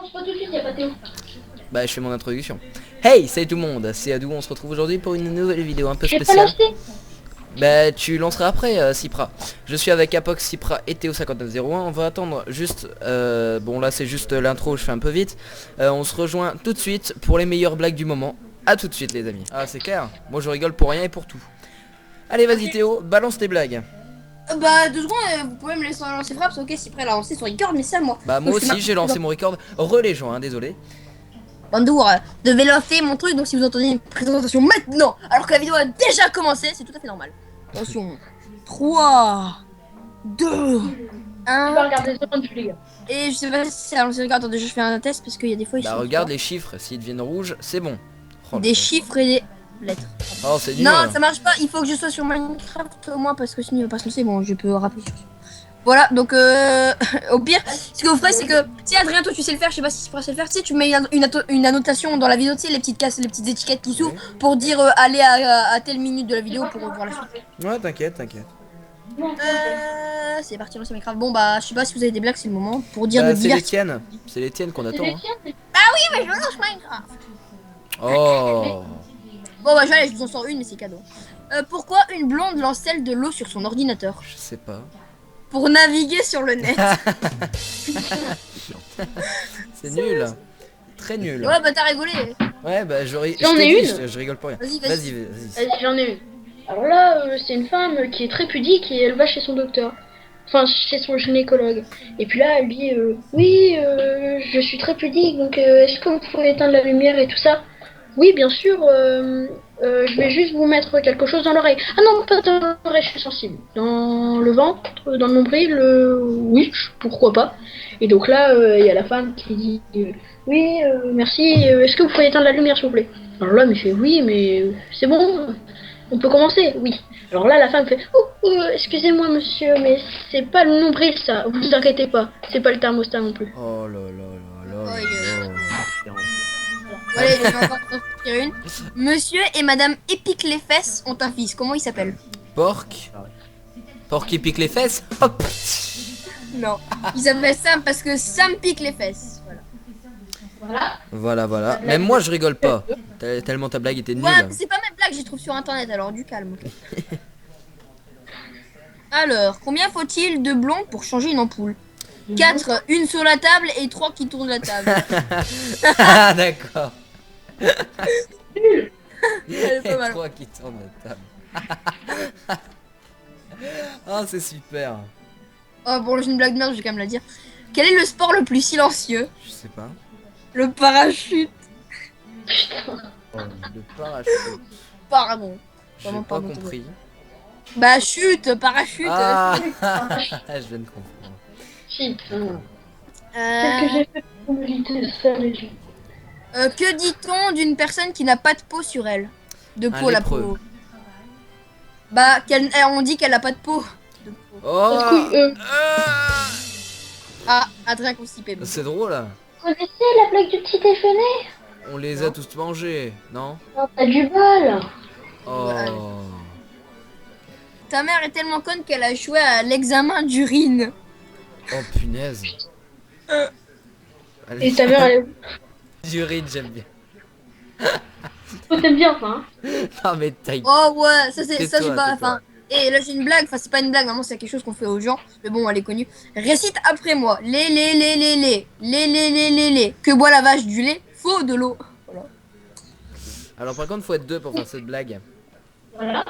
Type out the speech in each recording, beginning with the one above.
lance pas tout de suite, y'a pas Théo. Bah je fais mon introduction. Hey, salut tout le monde, c'est Adou, on se retrouve aujourd'hui pour une nouvelle vidéo un peu Je vais pas spéciale. l'acheter. Bah tu lanceras après Cypra. Je suis avec Apox, Cypra et Théo5901. On va attendre juste, bon là c'est juste l'intro, je fais un peu vite. On se rejoint tout de suite pour les meilleures blagues du moment. A tout de suite les amis. Ah c'est clair, moi je rigole pour rien et pour tout. Allez vas-y Théo, balance tes blagues. Bah 2 secondes, vous pouvez me laisser lancer frappe, ok, si prêt à lancé son record, mais c'est à moi. Bah moi Donc, je fais aussi j'ai lancé mon record. Les gens, hein, désolé. Bandour, devez lancer mon truc, donc si vous entendez une présentation maintenant, alors que la vidéo a déjà commencé, c'est tout à fait normal. Attention, 3, 2, Tu vas 1, regarder ça dessus, les gars. et je sais pas si c'est à lancer le record, attendez, je fais un test, parce qu'il y a des fois ils Bah sont regarde les chiffres, s'ils deviennent rouges, c'est bon. Oh, des chiffres et des lettres. oh c'est nul. Non, ça marche pas, il faut que je sois sur Minecraft au moins, parce que sinon il va pas se lancer, bon, je peux rappeler sur voilà, donc au pire, ce que vous ferez, c'est que si Adrien, toi tu sais le faire, je sais pas si tu pourras le faire, tu sais, tu mets une annotation dans la vidéo, tu sais, les petites cases, les petites étiquettes qui s'ouvrent pour dire aller à telle minute de la vidéo pour voir la suite. Ouais t'inquiète, t'inquiète. C'est parti, c'est Minecraft. Bon bah, je sais pas si vous avez des blagues, c'est le moment pour dire Bah, de c'est les divertir. tiennes. C'est les tiennes qu'on C'est attend. les Hein. tiens, c'est- Oui, mais je lance Minecraft. Oh. Bon bah, j'allais, je vous en sors une, mais c'est cadeau. Pourquoi une blonde lance-t-elle de l'eau sur son ordinateur? Je sais pas. Pour naviguer sur le net. C'est nul. Très nul. Ouais, bah t'as rigolé. Ouais bah J'en ai je rigole pas rien. Vas-y, vas-y. Vas-y. Vas-y, j'en ai une. Alors là, c'est une femme qui est très pudique et elle va chez son docteur. Enfin, chez son gynécologue. Et puis là, elle dit oui, je suis très pudique, donc est-ce que vous pouvez éteindre la lumière et tout ça? Oui, bien sûr, je vais juste vous mettre quelque chose dans l'oreille. Ah non, pas dans l'oreille, je suis sensible. Dans le ventre, dans le nombril, oui, pourquoi pas. Et donc là, il y a la femme qui dit oui, merci, est-ce que vous pouvez éteindre la lumière, s'il vous plaît? Alors l'homme, il fait oui, mais c'est bon, on peut commencer, oui. Alors là, la femme fait excusez-moi, monsieur, mais c'est pas le nombril, ça, vous inquiétez pas, c'est pas le thermostat non plus. Oh là là là là. Ouais, Allez, je vais encore t'en sortir une. Monsieur et madame Épique les fesses ont un fils. Comment il s'appelle? Porc. Porc qui pique les fesses. Hop. Non. Il s'appelle Sam parce que Sam pique les fesses. Voilà. Voilà. Même moi je rigole pas. Tellement ta blague était nulle. Ouais, mais c'est pas mes blagues, j'y trouve sur internet, alors du calme. Ok. Alors, combien faut-il de blondes pour changer une ampoule? 4, une sur la table et 3 qui tournent la table. Ah d'accord. Elle est pas Et mal. 3 qui tournent la table. Ah c'est super. Oh, bon, j'ai une blague de merde, je vais quand même la dire. Quel est le sport le plus silencieux? Je sais pas. Le parachute. Oh, le parachute. Pardon. J'ai Vraiment, pas pardon, compris. Bah, chute, parachute. Ah je viens de comprendre. Shit. Euh, Qu'est-ce que j'ai fait pour mériter ça, les gens? que dit-on d'une personne qui n'a pas de peau sur elle? De peau, la lépreux. peau. Bah, on dit qu'elle a pas de peau. De peau. Oh Couille, Ah, Adrien constipé. bon. c'est drôle là. Vous connaissez la blague du petit déjeuner? On les a tous mangés, non? Non, t'as du bol. Oh. Ta mère est tellement conne qu'elle a joué à l'examen d'urine. Oh punaise. Allez. Et ta mère, elle est... D'urine, j'aime bien. Oh, t'aimes bien ça, hein? Non mais taille. Oh ouais, ça c'est Tais-toi, pas. tais-toi. Enfin, et là j'ai une blague. Enfin c'est pas une blague. Vraiment c'est quelque chose qu'on fait aux gens. Mais bon, elle est connue. Récite après moi. Les. Que boit la vache du lait? Faut de l'eau. Voilà. Alors par contre faut être deux pour faire cette blague. Voilà.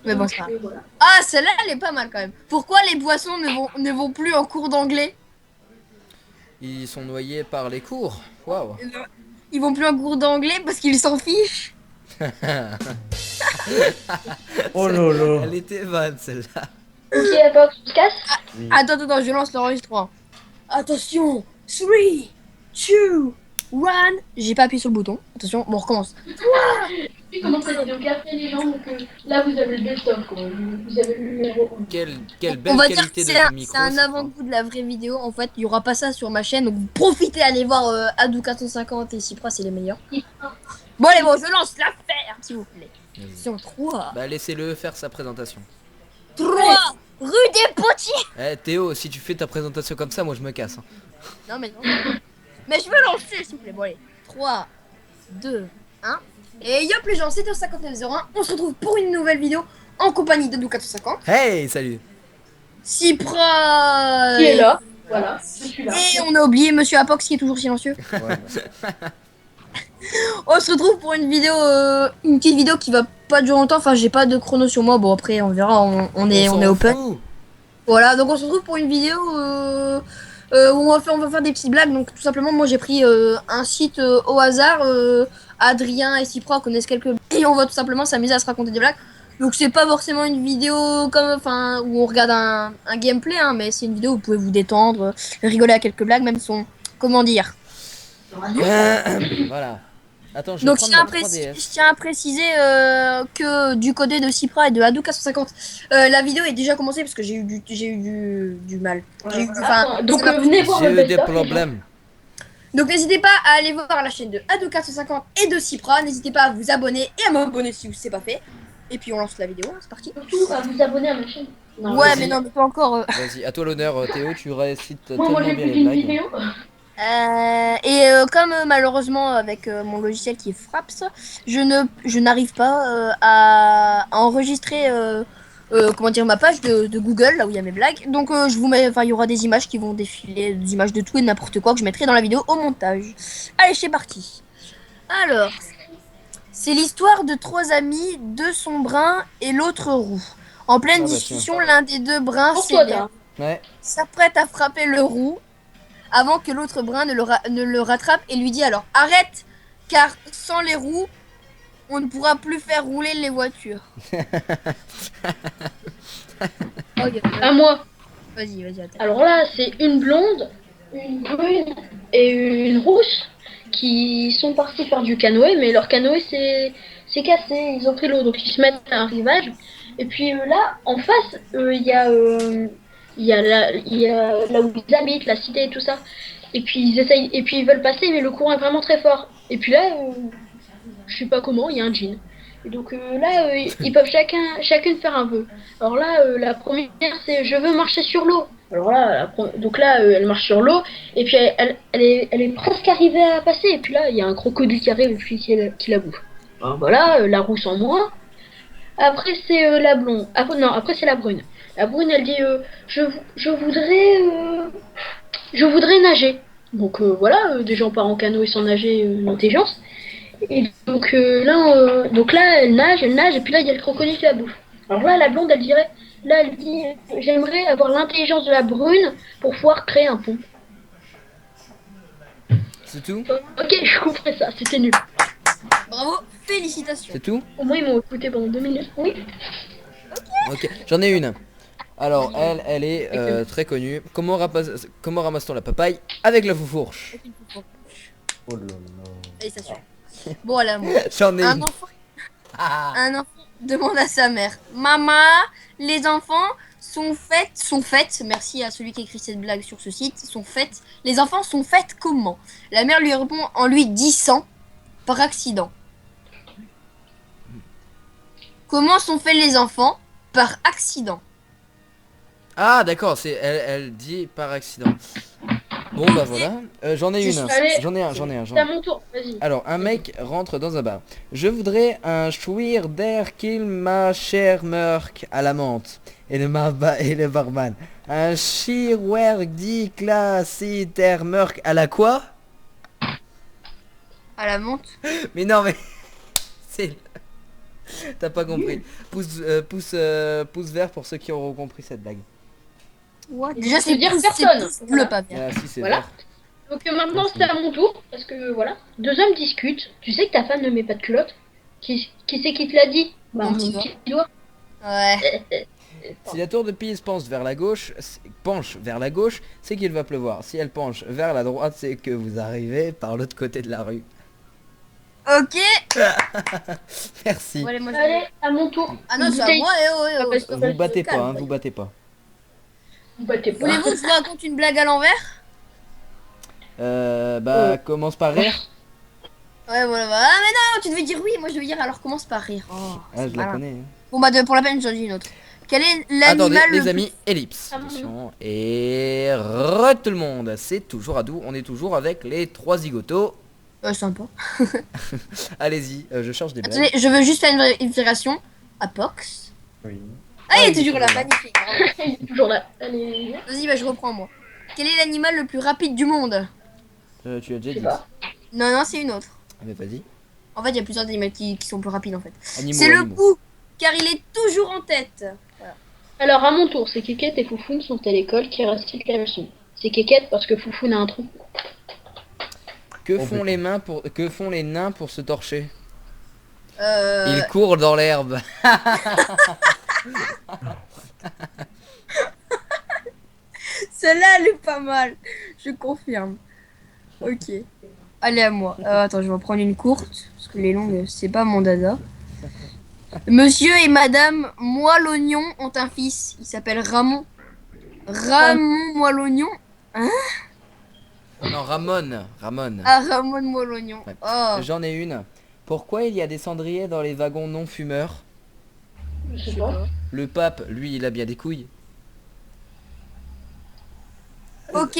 Mais bon c'est pas. Et voilà. Ah celle-là elle est pas mal quand même. Pourquoi les poissons ne vont plus en cours d'anglais? Ils sont noyés par les cours. Waouh. Ils vont plus en cours d'anglais parce qu'ils s'en fichent. Oh lolo. Elle était bonne celle-là. Ok, la box, on se casse? Attends, je lance l'enregistrement. Attention, 3, 2, 1. J'ai pas appuyé sur le bouton. Attention, bon, on recommence. Puis comment ça dit? Donc après les gens, donc là vous avez le best-of quoi. Vous avez le numéro 1. Quelle On belle va dire que qualité c'est de un, micro. c'est un c'est avant-goût de la vraie vidéo. En fait, il y aura pas ça sur ma chaîne. Donc profitez, allez voir Adou450 et Cypra, c'est les meilleurs. Bon, allez, bon, je lance l'affaire, s'il vous plaît. Vas-y. Attention, 3. Bah laissez-le faire sa présentation. 3 rue des Potiers. Eh Théo, si tu fais ta présentation comme ça, moi je me casse. Hein. Non, mais non. Mais je veux lancer, s'il vous plaît. Bon, allez. 3, 2, 1. Et yop, les gens, c'était au 5901. On se retrouve pour une nouvelle vidéo en compagnie de Dou450. Hey, salut. Cypra. Qui est là. Voilà, je suis là. Et on a oublié Monsieur Apox qui est toujours silencieux. Ouais. On se retrouve pour une vidéo, une petite vidéo qui va pas durer longtemps. Enfin, j'ai pas de chrono sur moi. Bon, après, on verra. On est s'en open. fout. Voilà, donc on se retrouve pour une vidéo où on va faire des petites blagues. Donc tout simplement, moi j'ai pris un site au hasard. Adrien et Cypra connaissent quelques blagues et on va tout simplement s'amuser à se raconter des blagues. Donc c'est pas forcément une vidéo où on regarde un gameplay, hein, mais c'est une vidéo où vous pouvez vous détendre, rigoler à quelques blagues, même son comment dire. Voilà. Attends, je vais Donc je prendre tiens, ma 3DS. je tiens à préciser que du côté de Cypra et de Hadou450, la vidéo est déjà commencée parce que j'ai eu du mal. J'ai eu Donc venez voir le J'ai eu des best-of. problèmes. Donc n'hésitez pas à aller voir la chaîne de Hadou450 et de Cypra. N'hésitez pas à vous abonner et à m'abonner si c'est pas fait. Et puis on lance la vidéo, hein, c'est parti. Surtout à vous abonner à ma chaîne. Non, Ouais, vas-y. mais non, mais pas encore. Vas-y, à toi l'honneur, Théo, tu récites Moi tellement j'ai bien plus les d'une blagues. vidéo. Comme malheureusement avec mon logiciel qui est Fraps, je n'arrive pas à enregistrer comment dire ma page de Google là où il y a mes blagues. Donc je vous mets, enfin il y aura des images qui vont défiler, des images de tout et de n'importe quoi que je mettrai dans la vidéo au montage. Allez, c'est parti. Alors, c'est l'histoire de trois amis, deux sont bruns et l'autre roux. En pleine Ah bah discussion, l'un des deux bruns Pour toi, s'énerve, Ouais. s'apprête à frapper le roux avant que l'autre brun ne le rattrape et lui dit alors arrête car sans les roues on ne pourra plus faire rouler les voitures. Ok, À moi. vas-y, attends. Alors là, c'est une blonde, une brune et une rousse qui sont partis faire du canoë, mais leur canoë c'est cassé, ils ont pris l'eau, donc ils se mettent à un rivage. Et puis là, en face, il y a là où ils habitent, la cité et tout ça. Et puis ils essayent, et puis ils veulent passer, mais le courant est vraiment très fort. Et puis là, je sais pas comment, il y a un djinn. Et donc là, ils peuvent chacune faire un vœu. Alors là, la première, c'est je veux marcher sur l'eau. Alors là, donc là, elle marche sur l'eau, et puis elle est presque arrivée à passer. Et puis là, il y a un crocodile qui arrive et puis qui la bouffe. Alors voilà, la rousse en moins. Après, c'est la blonde. Non, après, c'est la brune. La brune, elle dit je voudrais nager. Donc voilà, déjà on part en canot et sans nager, l'intelligence. Et donc là, elle nage, et puis là, il y a le crocodile qui la bouffe. Alors là, la blonde, elle dit, j'aimerais avoir l'intelligence de la brune pour pouvoir créer un pont. C'est tout? Ok, je couperai ça, c'était nul. Bravo, félicitations. C'est tout? Au moins, ils m'ont écouté pendant 2 minutes. Oui. Ok, j'en ai une. Alors, elle est très connue. Comment ramasse-t-on la papaye avec la fourche? Oh là là. Félicitations. Bon, allez, moi. J'en ai Un une. enfant, Ah. un enfant demande à sa mère maman, les enfants sont faites, merci à celui qui a écrit cette blague sur ce site, sont faites, les enfants sont faites comment? La mère lui répond en lui disant par accident. Comment sont faits les enfants? Par accident. Ah d'accord, elle dit par accident. Bon bah voilà, j'en ai Je une. suis allée- J'en ai un. C'est à mon tour, vas-y. Alors, un mec rentre dans un bar. Je voudrais un chouïr d'air qu'il ma chère Merck à la menthe. Et le barman. Un chirouer dit classi terre Merck à la quoi? À la menthe. Mais non mais... C'est... T'as pas compris. Pouce vert pour ceux qui auront compris cette blague. Déjà, c'est dire personne. Le pas bien. Ah si c'est Voilà. vert. Donc maintenant, c'est à mon tour, parce que voilà. Deux hommes discutent. Tu sais que ta femme ne met pas de culotte? Qui c'est qui te l'a dit? Bah, Mon mon petit petit doigt. Ouais. Si la tour de Pise penche vers la gauche, c'est qu'il va pleuvoir. Si elle penche vers la droite, c'est que vous arrivez par l'autre côté de la rue. Ok. Merci. Bon, allez, moi, je- Allez, à mon tour. Ah non, c'est à Bouteille. moi. Ah, parce que- Vous battez pas, calme, hein, voyons. vous battez pas. Vous battez pas. Voulez-vous que je vous raconte une blague à l'envers? Commence par rire. Ouais, voilà. Ah, mais non, tu devais dire oui. Moi, je devais dire alors commence par rire. Oh, Ah, c'est je la malin. connais. Hein. Bon, bah, pour la peine, j'en dis une autre. Quel est Attendez, l'animal les amis, ellipse. Ah, Attention. Et re tout le monde. C'est toujours Adou. On est toujours avec les 3 zigotos. Sympa. Allez-y, je charge des blagues. Attendez, je veux juste faire une vérification. Apox. Oui. Ah, il est il est toujours là, toujours là. magnifique. bravo. Il est toujours là. Allez. Vas-y, bah je reprends moi. Quel est l'animal le plus rapide du monde? Tu as déjà Je sais dit. pas. Non, non, c'est une autre. Mais vas-y. En fait, il y a plusieurs animaux qui sont plus rapides en fait. Animaux, C'est le animaux. bou, car il est toujours en tête. Alors à mon tour, c'est Kékette et Foufoune sont à l'école qui récitent la leçon. C'est Kékette parce que Foufoune a un trou. Que Oh, font putain. que font les nains pour se torcher? Euh... Ils courent dans l'herbe. Celle-là, elle est pas mal. Je confirme. Ok. Allez, à moi. Attends, je vais en prendre une courte. Parce que les longues, c'est pas mon dada. Monsieur et Madame Moi-l'Oignon ont un fils. Il s'appelle Ramon. Ramon Moi-l'Oignon. Non, Ramon. Ramon. Ah, Ramon Moi-l'Oignon. Ouais. Oh. J'en ai une. Pourquoi il y a des cendriers dans les wagons non fumeurs? Je sais pas. Le pape, lui, il a bien des couilles. Ok.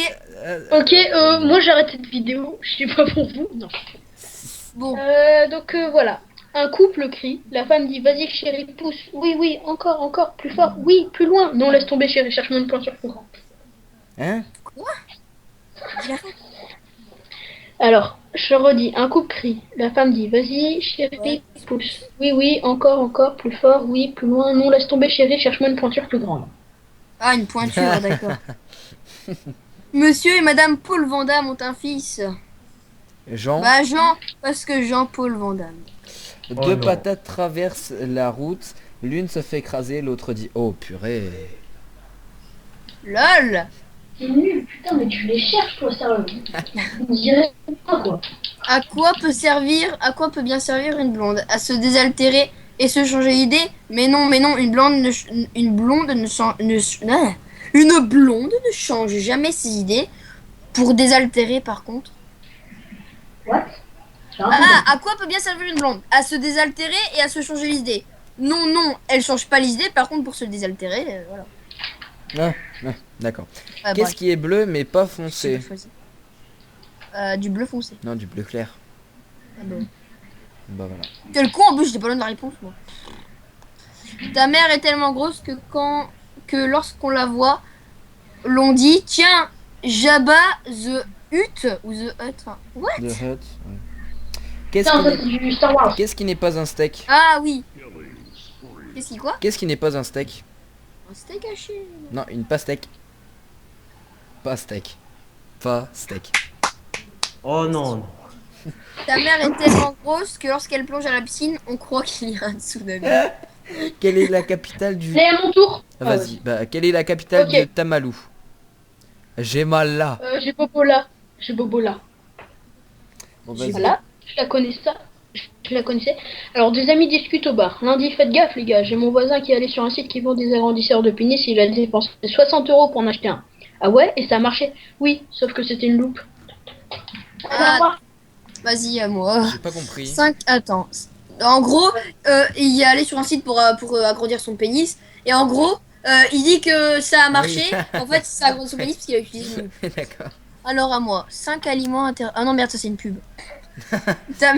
Ok, moi j'ai arrêté cette vidéo. Je sais pas pour vous. Non. Bon. Donc voilà. Un couple crie. La femme dit vas-y chérie, pousse. Oui, oui, encore, encore, plus fort. Oui, plus loin. Non, laisse tomber chérie, cherche-moi une pointure plus grande. Hein? Alors, je redis. Un couple crie. La femme dit vas-y chérie, pousse. Oui, oui, encore, encore, plus fort. Oui, plus loin. Non, laisse tomber chérie, cherche-moi une pointure plus grande. Ah, une pointure, d'accord. Monsieur et Madame Paul Van Damme ont un fils. Jean, Bah Jean, parce que Jean-Paul Van Damme. Oh deux non. patates traversent la route. L'une se fait écraser, l'autre dit oh purée. LOL. C'est nul, putain, mais tu les cherches toi, sérieux. On dirait pas quoi. À quoi peut bien servir une blonde? À se désaltérer et se changer d'idée? Mais non, une blonde ne change jamais ses idées. Pour désaltérer par contre. What? Ah, à quoi peut bien servir une blonde? À se désaltérer et à se changer l'idée. Non, elle change pas l'idée, par contre pour se désaltérer, voilà. D'accord. Ouais, Qu'est-ce bref, qui est bleu mais pas j'ai foncé? pas choisi. Du bleu foncé. Non, du bleu clair. Ah bah. Bah voilà. Quel con, en plus j'étais pas loin de la réponse moi. Ta mère est tellement grosse que lorsqu'on la voit, l'on dit tiens, Jabba the Hutt ou the Hutt. Enfin, what? The Hut. Ouais. Qu'est-ce Non, qui ça n'est- c'est du Star Wars. qu'est-ce qui n'est pas un steak? Ah oui. Qu'est-ce qui quoi? Qu'est-ce qui n'est pas un steak? Un steak haché. Non, une pastèque. Pastèque. Pas steak. Oh non. Ta mère est tellement grosse que lorsqu'elle plonge à la piscine, on croit qu'il y a un tsunami. Quelle est la capitale du... Allez, à mon tour. Ah, vas-y. Bah, quelle est la capitale Ok. de Tamalou? J'ai mal là. J'ai Bobola. J'ai Bobola. Bon, vas-y. Voilà, je la connais ça. Je la connaissais. Alors, des amis discutent au bar. Lundi, faites gaffe, les gars. J'ai mon voisin qui est allé sur un site qui vend des agrandisseurs de pénis. Il a dépensé 60 € pour en acheter un. Ah ouais? Et ça a marché? Oui, sauf que c'était une loupe. Ah, vas-y, à moi. J'ai pas compris. 5, attends. En gros, il est allé sur un site pour agrandir son pénis. Et en gros, il dit que ça a marché. Oui. En fait, ça agrandit son pénis parce qu'il a utilisé une loupe. D'accord. Alors à moi, 5 aliments Ah non, merde, ça c'est une pub. ta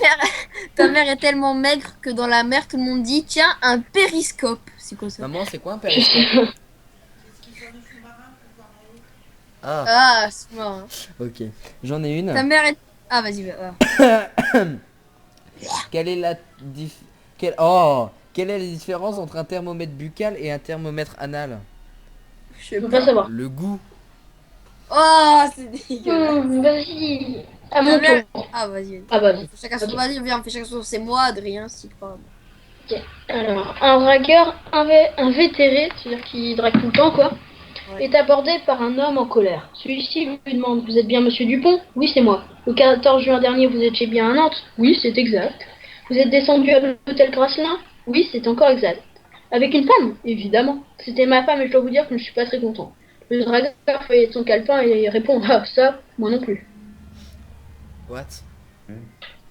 mère est tellement maigre que dans la mer, tout le monde dit tiens, un périscope. C'est quoi ça? Maman, c'est quoi un périscope? Ah, Ah, c'est marrant. ok. J'en ai Ta une. mère est. Ah, vas-y, va. Quelle est la quelle est la différence entre un thermomètre buccal et un thermomètre anal? Je sais Je peux pas. pas savoir. Le goût. Oh, c'est dégueulasse. Vas-y. À Ta mon mère- tour. Ah, vas-y. Ah, vas-y. Chacun son. Vas-y, viens, on fait chacun son. C'est moi, Adrien, si pas. Alors, un dragueur invétéré, c'est-à-dire qui drague tout le temps, quoi, Ouais. est abordé par un homme en colère. Celui-ci lui demande: vous êtes bien monsieur Dupont? Oui, c'est moi. Le 14 juin dernier, vous étiez bien à Nantes? Oui, c'est exact. Vous êtes descendu à l'hôtel Grasselin? Oui, c'est encore exact. Avec une femme? Évidemment. C'était ma femme et je dois vous dire que je suis pas très content. Le dragueur feuillette son calepin et répond: ah, ça, moi non plus. What?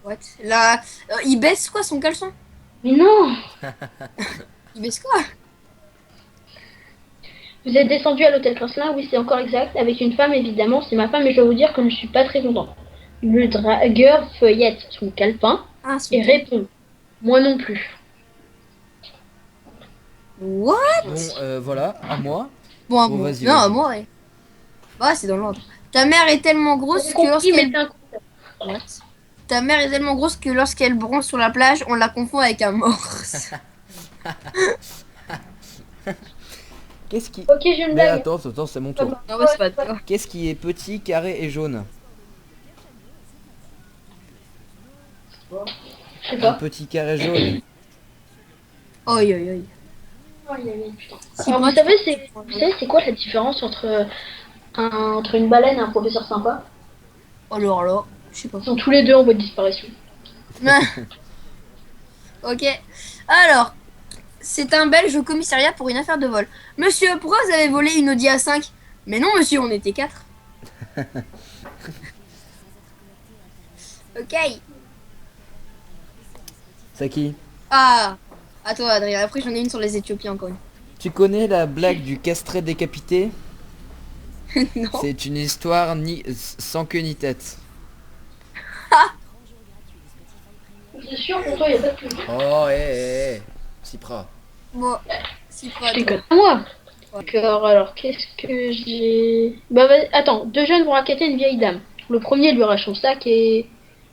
What? Là, il baisse quoi son caleçon? Mais non! Il baisse quoi? Vous êtes descendu à l'hôtel Crosselin, oui c'est encore exact, avec une femme évidemment, c'est ma femme et je dois vous dire que je ne suis pas très content. Le dragueur feuillette son calepin Ah, et répond, moi non plus. What? Bon, voilà, à moi. Bon, à Bon, moi. vas-y, Non, à vas-y. moi, ouais. Bah, c'est dans l'ordre. Ta mère est tellement grosse J'ai que compris, mais lorsqu'elle... c'est un coup. What? Ta mère est tellement grosse que lorsqu'elle bronze sur la plage, on la confond avec un morse. Qu'est-ce qui... Ok, j'ai une Mais blague. attends, c'est mon tour. Non, mais c'est pas toi. Qu'est-ce qui est petit, carré et jaune? Je sais Un pas. petit carré jaune. Oi, oi, oi. Alors, vous savez, c'est quoi la différence entre, entre une baleine et un professeur sympa? Alors là, je sais pas. Ils sont tous les deux en voie de disparition. Ok. Alors, c'est un Belge au commissariat pour une affaire de vol. Monsieur, pourquoi vous avez volé une Audi A5? Mais non, monsieur, on était 4. Ok. C'est qui? Ah, à toi, Adrien. Après, j'en ai une sur les Éthiopiens encore une. Tu connais la blague du castré décapité? Non. C'est une histoire sans queue ni tête. C'est sûr, pour toi, il n'y a pas de plus. Oh, Cypra. Bon, si pas Je toi. déconne. À moi. D'accord, alors qu'est-ce que j'ai... Bah, attends, deux jeunes vont raqueter une vieille dame. Le premier lui arrache son sac et...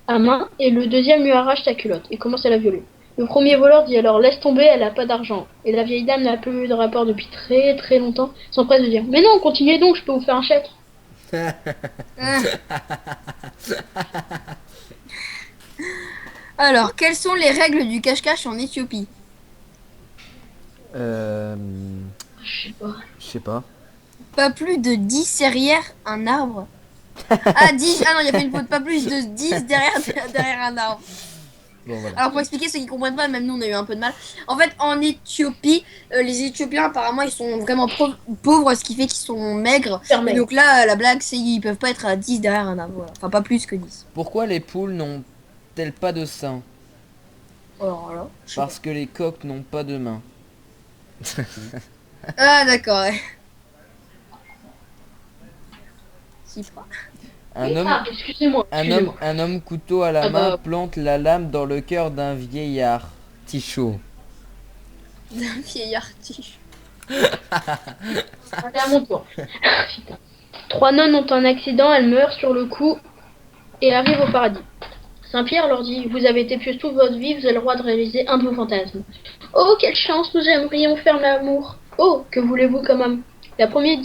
à main et le deuxième lui arrache sa culotte et commence à la violer. Le premier voleur dit alors laisse tomber, elle a pas d'argent. Et la vieille dame n'a plus eu de rapport depuis très très longtemps, s'empresse de dire mais non, continuez donc, je peux vous faire un chèque. Alors, quelles sont les règles du cache-cache en Éthiopie? Euh... Je sais pas. Je sais pas. Pas plus de 10 derrière un arbre. Ah, 10. Ah non, il y a fait une faute. Pas plus de 10 derrière un arbre. Bon, voilà. Alors, pour expliquer ceux qui comprennent pas, même nous, on a eu un peu de mal. En fait, en Éthiopie, les Éthiopiens, apparemment, ils sont vraiment pauvres, ce qui fait qu'ils sont maigres. Et Fermé. donc là, la blague, c'est qu'ils peuvent pas être à 10 derrière un arbre. Voilà. Enfin, pas plus que 10. Pourquoi les poules n'ont-elles pas de sein? Alors là, je sais Parce que les coqs n'ont pas de main. pas. Ah, d'accord, ouais. Si, pas. Un homme, Ah, excusez-moi. excusez-moi. un homme couteau à la Ah main bah. plante la lame dans le cœur d'un vieillard. Tichot. D'un vieillard tige. Allez, à mon tour. Putain. Trois nonnes ont un accident, elles meurent sur le coup et arrivent au paradis. Saint-Pierre leur dit vous avez été pieuse toute votre vie, vous avez le droit de réaliser un de vos fantasmes. Oh, quelle chance, nous aimerions faire l'amour. Oh, que voulez-vous comme homme? La première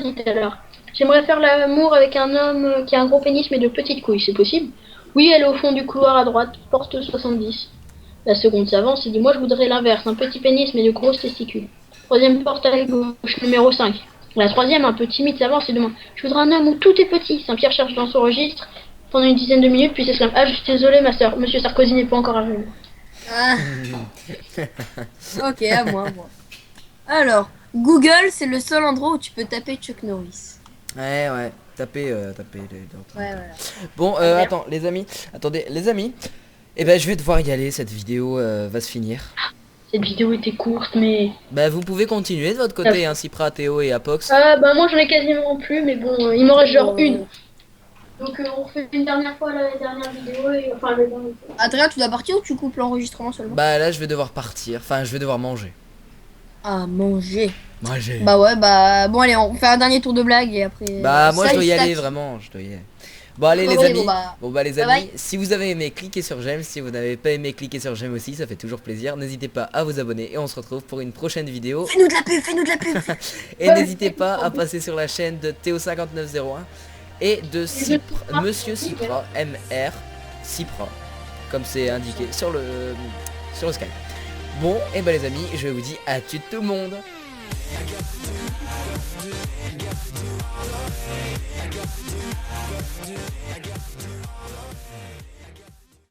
dit alors j'aimerais faire l'amour avec un homme qui a un gros pénis mais de petites couilles, c'est possible? Oui, elle est au fond du couloir à droite, porte 70. La seconde s'avance et dit moi je voudrais l'inverse, un petit pénis mais de grosses testicules. Troisième porte à gauche, numéro 5. La troisième, un peu timide, s'avance et demande je voudrais un homme où tout est petit. Saint-Pierre cherche dans son registre pendant une dizaine de minutes puis s'exclame ah je suis désolé ma soeur, monsieur Sarkozy n'est pas encore arrivé. Ah. Ok, à moi. Alors, Google, c'est le seul endroit où tu peux taper Chuck Norris. Ouais, tapez Ouais, voilà. Bon, merde. attends, les amis. Attendez, les amis. Eh ben, je vais devoir y aller. Cette vidéo va se finir. Cette vidéo était courte mais... Bah, vous pouvez continuer de votre côté, hein, Cypra, Théo et Apox. Ah bah moi j'en ai quasiment plus mais bon, il m'en reste genre Ouais. une. Donc on fait une dernière fois la dernière vidéo et enfin le dernier. Adrien, tu dois partir ou tu coupes l'enregistrement seulement? Bah, là, je vais devoir partir. Enfin, je vais devoir manger. Ah, manger. Manger. Bah ouais, bah bon, allez, on fait un dernier tour de blague et après. Bah, moi, je Salut, dois y aller, Stat. vraiment. Je dois y aller. Bon, allez, les Oui, amis. bon, Bon, bah, les bye amis, bye. si vous avez aimé, cliquez sur j'aime. Si vous n'avez pas aimé, cliquez sur j'aime aussi. Ça fait toujours plaisir. N'hésitez pas à vous abonner. Et on se retrouve pour une prochaine vidéo. Fais-nous de la pub, fais-nous de la pub. Et n'hésitez pas à passer sur la chaîne de Théo5901 et de Monsieur Cypra, MR Cypra, comme c'est indiqué sur le Skype. Bon, et bah les amis, je vous dis à tout le monde.